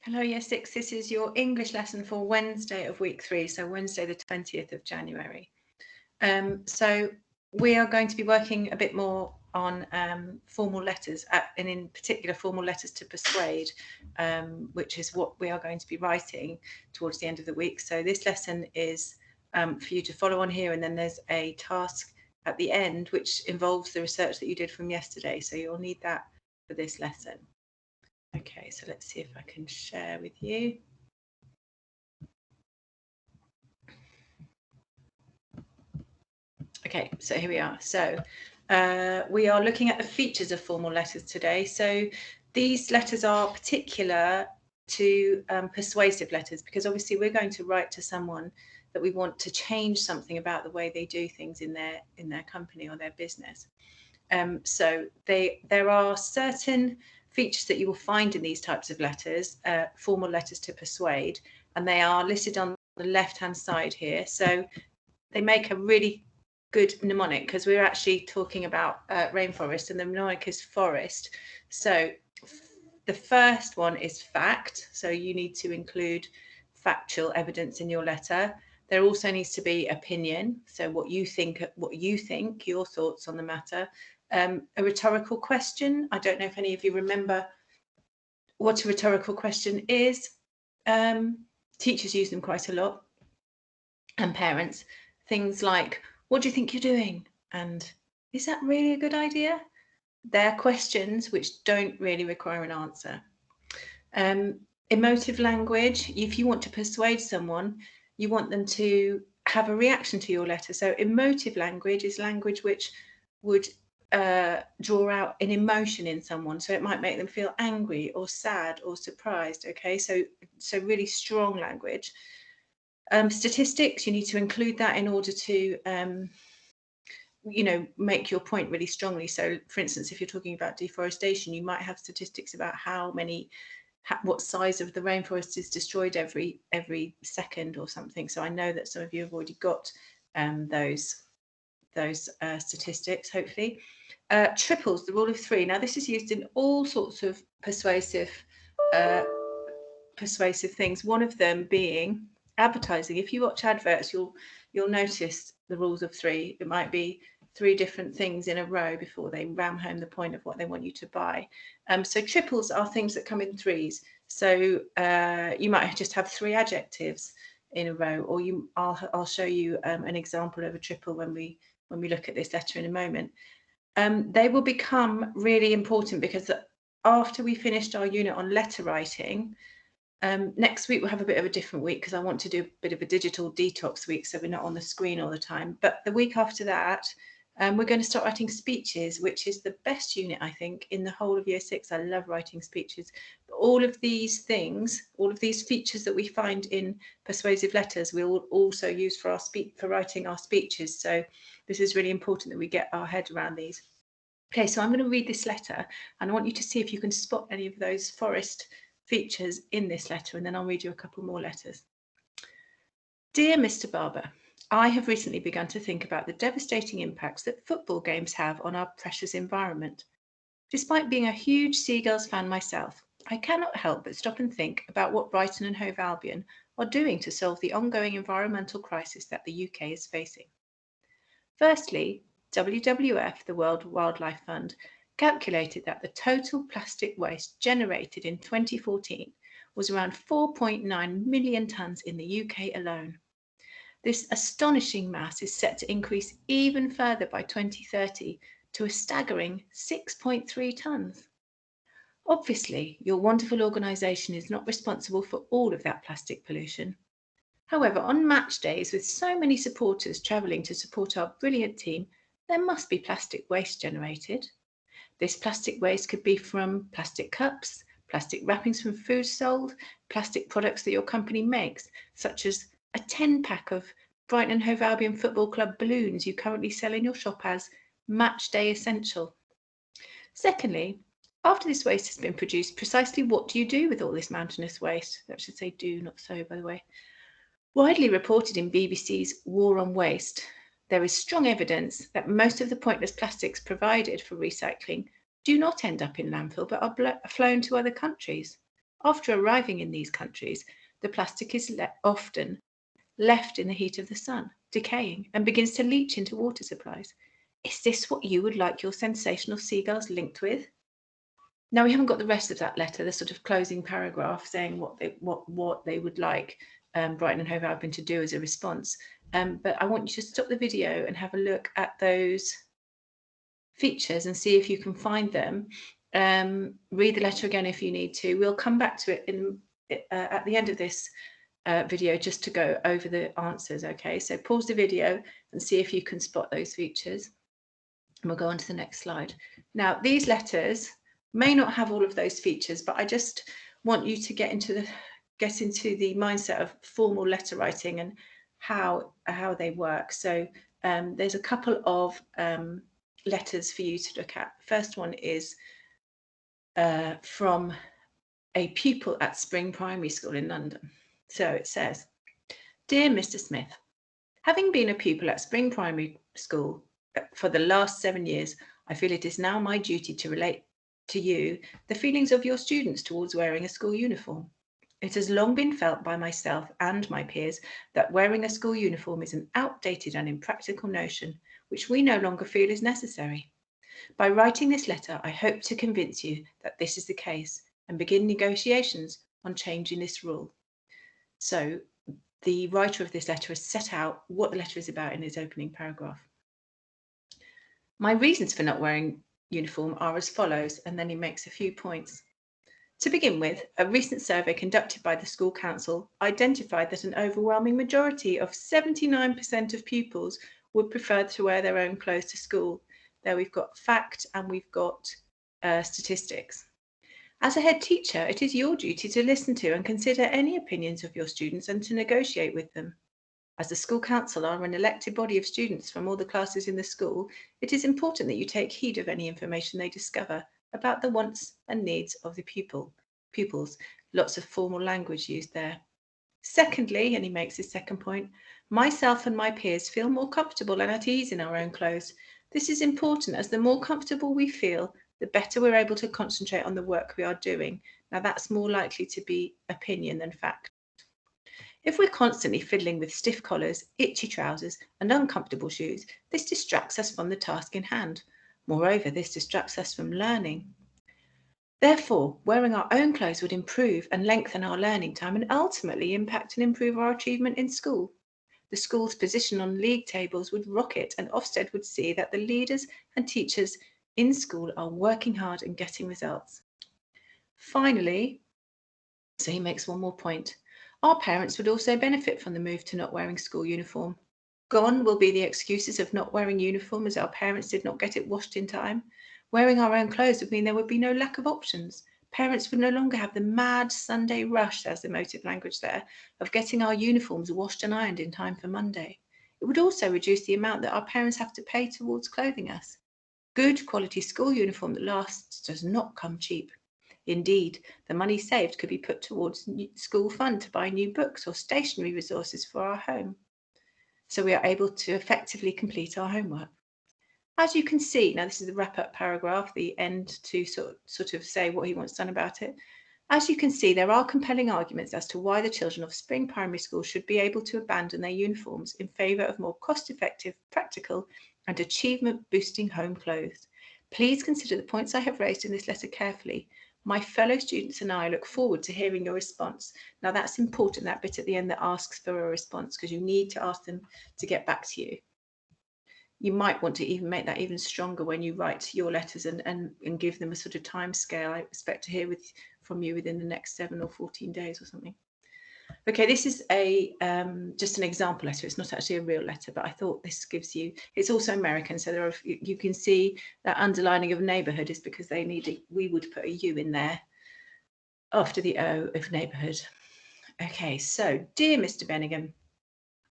Hello, Year 6. This is your English lesson for Wednesday of week 3, so Wednesday the 20th of January. So we are going to be working a bit more on formal letters, and in particular formal letters to persuade, which is what we are going to be writing towards the end of the week. So this lesson is for you to follow on here, and then there's a task at the end which involves the research that you did from yesterday. So you'll need that for this lesson. Okay, so let's see if I can share with you. Okay, so here we are. So we are looking at the features of formal letters today. So these letters are particular to persuasive letters, because obviously we're going to write to someone that we want to change something about the way they do things in their company or their business. So there are certain features that you will find in these types of letters, formal letters to persuade, and they are listed on the left-hand side here. So they make a really good mnemonic, because we're actually talking about rainforest, and the mnemonic is forest. So the first one is fact. So you need to include factual evidence in your letter. There also needs to be opinion. So what you think, your thoughts on the matter. A rhetorical question. I don't know if any of you remember what a rhetorical question is. Teachers use them quite a lot, and parents. Things like, what do you think you're doing? And is that really a good idea? They're questions which don't really require an answer. Emotive language. If you want to persuade someone, you want them to have a reaction to your letter. So emotive language is language which would draw out an emotion in someone. So it might make them feel angry or sad or surprised. Okay, so really strong language. Statistics, you need to include that in order to make your point really strongly. So for instance, if you're talking about deforestation, you might have statistics about what size of the rainforest is destroyed every second or something. So I know that some of you have already got those statistics, hopefully. Triples, the rule of 3. Now this is used in all sorts of persuasive things, one of them being advertising. If you watch adverts, you'll notice the rules of 3. It might be 3 different things in a row before they ram home the point of what they want you to buy. So triples are things that come in 3s. So you might just have 3 adjectives in a row, or I'll show you an example of a triple when we look at this letter in a moment. They will become really important because after we finished our unit on letter writing, next week we'll have a bit of a different week, because I want to do a bit of a digital detox week, so we're not on the screen all the time. But the week after that, we're going to start writing speeches, which is the best unit, I think, in the whole of Year 6. I love writing speeches. But all of these things, all of these features that we find in persuasive letters, we'll also use for writing our speeches. So this is really important that we get our head around these. Okay, so I'm going to read this letter, and I want you to see if you can spot any of those forest features in this letter, and then I'll read you a couple more letters. Dear Mr. Barber, I have recently begun to think about the devastating impacts that football games have on our precious environment. Despite being a huge Seagulls fan myself, I cannot help but stop and think about what Brighton and Hove Albion are doing to solve the ongoing environmental crisis that the UK is facing. Firstly, WWF, the World Wildlife Fund, calculated that the total plastic waste generated in 2014 was around 4.9 million tonnes in the UK alone. This astonishing mass is set to increase even further by 2030 to a staggering 6.3 tonnes. Obviously, your wonderful organisation is not responsible for all of that plastic pollution. However, on match days, with so many supporters travelling to support our brilliant team, there must be plastic waste generated. This plastic waste could be from plastic cups, plastic wrappings from food sold, plastic products that your company makes, such as a 10-pack of Brighton and Hove Albion Football Club balloons you currently sell in your shop as Match Day Essential. Secondly, after this waste has been produced, precisely what do you do with all this mountainous waste? That should say do, not so, by the way. Widely reported in BBC's War on Waste, there is strong evidence that most of the pointless plastics provided for recycling do not end up in landfill but are flown to other countries. After arriving in these countries, the plastic is often left in the heat of the sun, decaying, and begins to leach into water supplies. Is this what you would like your sensational seagulls linked with? Now, we haven't got the rest of that letter, the sort of closing paragraph saying what they would like Brighton and Hove Albion to do as a response. But I want you to stop the video and have a look at those features and see if you can find them. Read the letter again if you need to. We'll come back to it at the end of this video just to go over the answers. Okay, so pause the video and see if you can spot those features. And we'll go on to the next slide. Now, these letters may not have all of those features, but I just want you to get into the mindset of formal letter writing and how they work. So there's a couple of letters for you to look at. First one is from a pupil at Spring Primary School in London. So it says, "Dear Mr. Smith, having been a pupil at Spring Primary School for the last 7 years, I feel it is now my duty to relate to you the feelings of your students towards wearing a school uniform. It has long been felt by myself and my peers that wearing a school uniform is an outdated and impractical notion, which we no longer feel is necessary. By writing this letter, I hope to convince you that this is the case and begin negotiations on changing this rule." So the writer of this letter has set out what the letter is about in his opening paragraph. "My reasons for not wearing uniform are as follows," and then he makes a few points. "To begin with, a recent survey conducted by the school council identified that an overwhelming majority of 79% of pupils would prefer to wear their own clothes to school." There we've got fact and we've got statistics. "As a head teacher, it is your duty to listen to and consider any opinions of your students and to negotiate with them. As the school council are an elected body of students from all the classes in the school, it is important that you take heed of any information they discover about the wants and needs of the pupils." Lots of formal language used there. "Secondly," and he makes his second point, "myself and my peers feel more comfortable and at ease in our own clothes. This is important, as the more comfortable we feel, the better we're able to concentrate on the work we are doing." Now, that's more likely to be opinion than fact. "If we're constantly fiddling with stiff collars, itchy trousers, and uncomfortable shoes, this distracts us from the task in hand. Moreover, this distracts us from learning. Therefore, wearing our own clothes would improve and lengthen our learning time and ultimately impact and improve our achievement in school. The school's position on league tables would rocket, and Ofsted would see that the leaders and teachers in school are working hard and getting results. Finally," so he makes one more point, "our parents would also benefit from the move to not wearing school uniform. Gone will be the excuses of not wearing uniform as our parents did not get it washed in time. Wearing our own clothes would mean there would be no lack of options. Parents would no longer have the mad Sunday rush," there's the emotive language there, "of getting our uniforms washed and ironed in time for Monday. It would also reduce the amount that our parents have to pay towards clothing us. Good quality school uniform that lasts does not come cheap. Indeed, the money saved could be put towards school fund to buy new books or stationery resources for our home, so we are able to effectively complete our homework." As you can see, now this is the wrap-up paragraph, the end to sort of say what he wants done about it. As you can see, there are compelling arguments as to why the children of Spring Primary School should be able to abandon their uniforms in favour of more cost-effective, practical and achievement-boosting home clothes. Please consider the points I have raised in this letter carefully. My fellow students and I look forward to hearing your response. Now that's important, that bit at the end that asks for a response, because you need to ask them to get back to you. You might want to even make that even stronger when you write your letters and give them a sort of time scale. I expect to hear from you within the next 7 or 14 days or something. Okay, this is just an example letter. It's not actually a real letter, but I thought this gives you, it's also American, so you can see that underlining of neighbourhood is because we would put a U in there after the O of neighbourhood. Okay, so dear Mr. Benningham,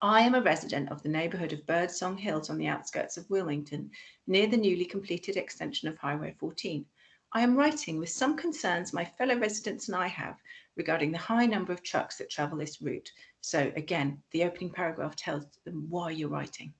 I am a resident of the neighbourhood of Birdsong Hills on the outskirts of Wilmington, near the newly completed extension of Highway 14. I am writing with some concerns my fellow residents and I have regarding the high number of trucks that travel this route. So again, the opening paragraph tells them why you're writing.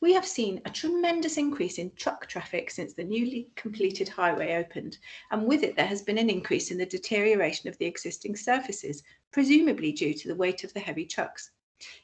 We have seen a tremendous increase in truck traffic since the newly completed highway opened, and with it there has been an increase in the deterioration of the existing surfaces, presumably due to the weight of the heavy trucks.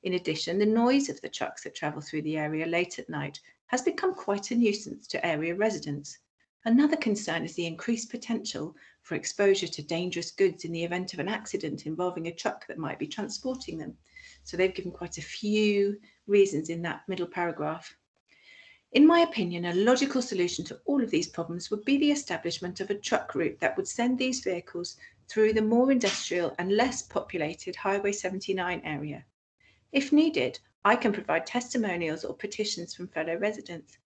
In addition, the noise of the trucks that travel through the area late at night has become quite a nuisance to area residents. Another concern is the increased potential for exposure to dangerous goods in the event of an accident involving a truck that might be transporting them. So they've given quite a few reasons in that middle paragraph. In my opinion, a logical solution to all of these problems would be the establishment of a truck route that would send these vehicles through the more industrial and less populated Highway 79 area. If needed, I can provide testimonials or petitions from fellow residents.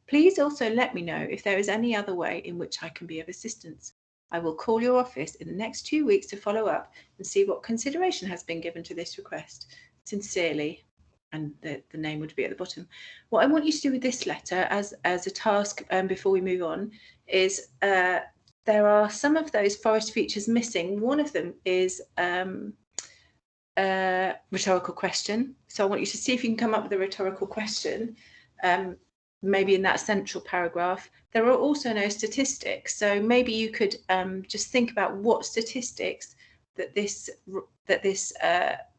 Please also let me know if there is any other way in which I can be of assistance. I will call your office in the next 2 weeks to follow up and see what consideration has been given to this request. Sincerely, and the name would be at the bottom. What I want you to do with this letter as a task before we move on is there are some of those forest features missing. One of them is rhetorical question. So I want you to see if you can come up with a rhetorical question, maybe in that central paragraph. There are also no statistics. So maybe you could just think about what statistics that this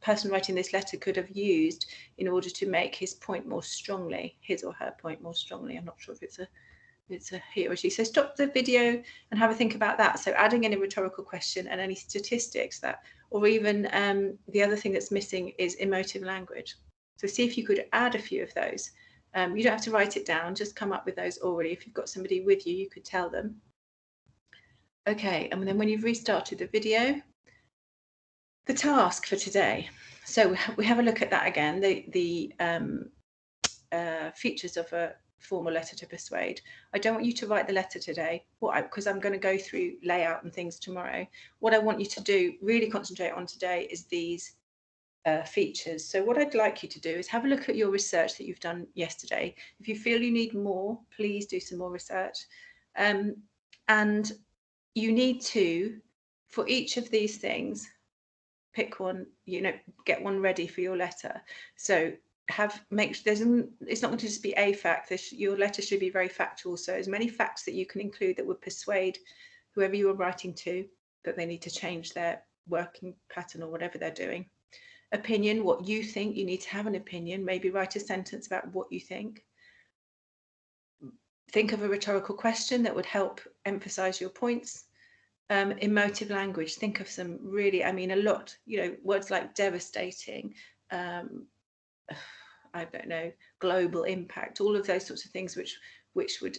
person writing this letter could have used in order to make his point more strongly, his or her point more strongly. I'm not sure if it's a he or she. So stop the video and have a think about that. So adding in a rhetorical question and any statistics that, or even the other thing that's missing is emotive language. So see if you could add a few of those. You don't have to write it down, just come up with those already. If you've got somebody with you, you could tell them. Okay, and then when you've restarted the video, the task for today. So we have a look at that again, the features of a formal letter to persuade. I don't want you to write the letter today, because I'm going to go through layout and things tomorrow. What I want you to do, really concentrate on today, is these features. So what I'd like you to do is have a look at your research that you've done yesterday. If you feel you need more, please do some more research. And you need to, for each of these things, pick one, get one ready for your letter. So it's not going to just be a fact. Your letter should be very factual. So as many facts that you can include that would persuade whoever you are writing to that they need to change their working pattern or whatever they're doing. Opinion, what you think. You need to have an opinion. Maybe write a sentence about what you think. Think of a rhetorical question that would help emphasize your points. Emotive language, think of some really, a lot, words like devastating, I don't know, global impact, all of those sorts of things which would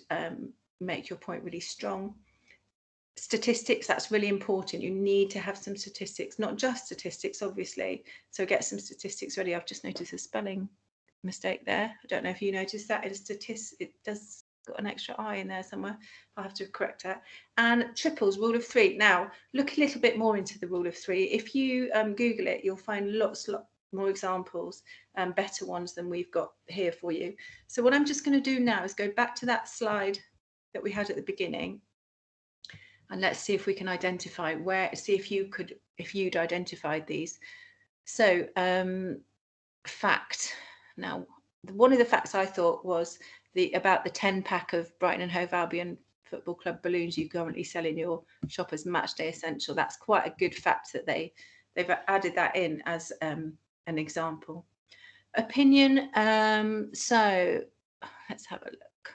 make your point really strong. Statistics, that's really important. You need to have some statistics, not just statistics, obviously. So get some statistics ready. I've just noticed a spelling mistake there. I don't know if you noticed that. It does got an extra I in there somewhere. I'll have to correct that. And triples, rule of three. Now, look a little bit more into the rule of three. If you Google it, you'll find lots more examples, better ones than we've got here for you. So what I'm just going to do now is go back to that slide that we had at the beginning. And let's see if we can identify if you'd identified these. So fact. Now, one of the facts I thought was about the 10-pack of Brighton and Hove Albion Football Club balloons you currently sell in your shop as Matchday Essential. That's quite a good fact that they've added that in as an example. Opinion. So let's have a look.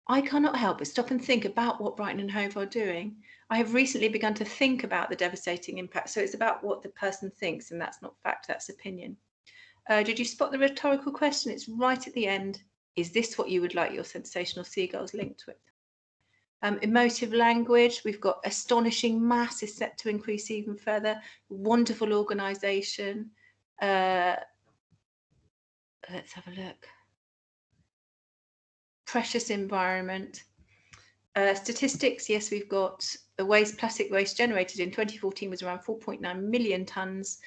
I cannot help but stop and think about what Brighton and Hove are doing. I have recently begun to think about the devastating impact. So it's about what the person thinks, and that's not fact, that's opinion. Did you spot the rhetorical question? It's right at the end. Is this what you would like your sensational seagulls linked with? Emotive language, we've got astonishing mass is set to increase even further. Wonderful organisation. Let's have a look. Precious environment. Statistics, yes, we've got the plastic waste generated in 2014 was around 4.9 million tonnes,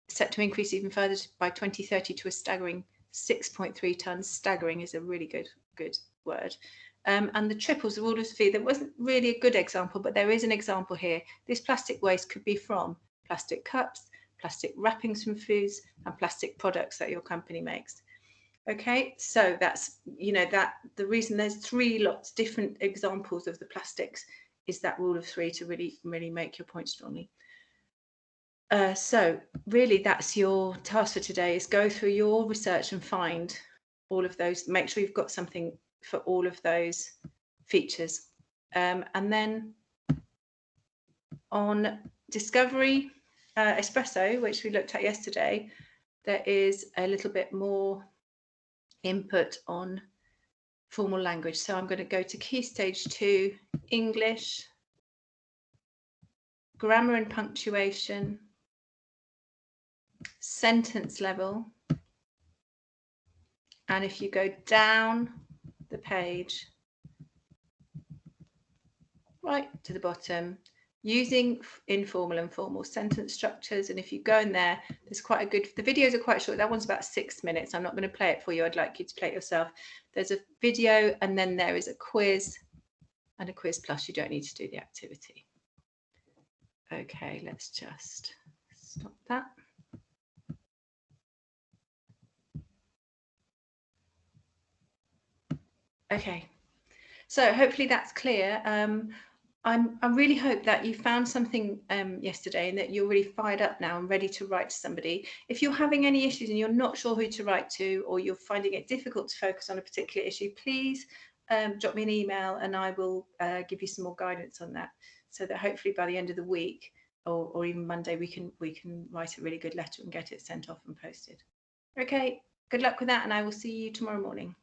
set to increase even further by 2030 to a staggering 6.3 tonnes. Staggering is a really good word. And the triples, the rule of three, there wasn't really a good example, but there is an example here. This plastic waste could be from plastic cups, plastic wrappings from foods, and plastic products that your company makes. Okay, so that's, you know, that the reason there's 3 lots different examples of the plastics is that rule of 3 to really make your point strongly. So really that's your task for today, is go through your research and find all of those, make sure you've got something for all of those features. And then on Discovery Espresso, which we looked at yesterday, there is a little bit more input on formal language. So I'm going to go to Key Stage 2, English, grammar and punctuation, sentence level. And if you go down the page, right to the bottom, using informal and formal sentence structures. And if you go in there, there's quite a good, the videos are quite short. That one's about 6 minutes. I'm not going to play it for you. I'd like you to play it yourself. There's a video, and then there is a quiz and a quiz plus. You don't need to do the activity. Okay, let's just stop that. Okay, so hopefully that's clear. I really hope that you found something yesterday and that you're really fired up now and ready to write to somebody. If you're having any issues and you're not sure who to write to, or you're finding it difficult to focus on a particular issue, please drop me an email and I will give you some more guidance on that, so that hopefully by the end of the week or even Monday we can write a really good letter and get it sent off and posted. Okay, good luck with that, and I will see you tomorrow morning.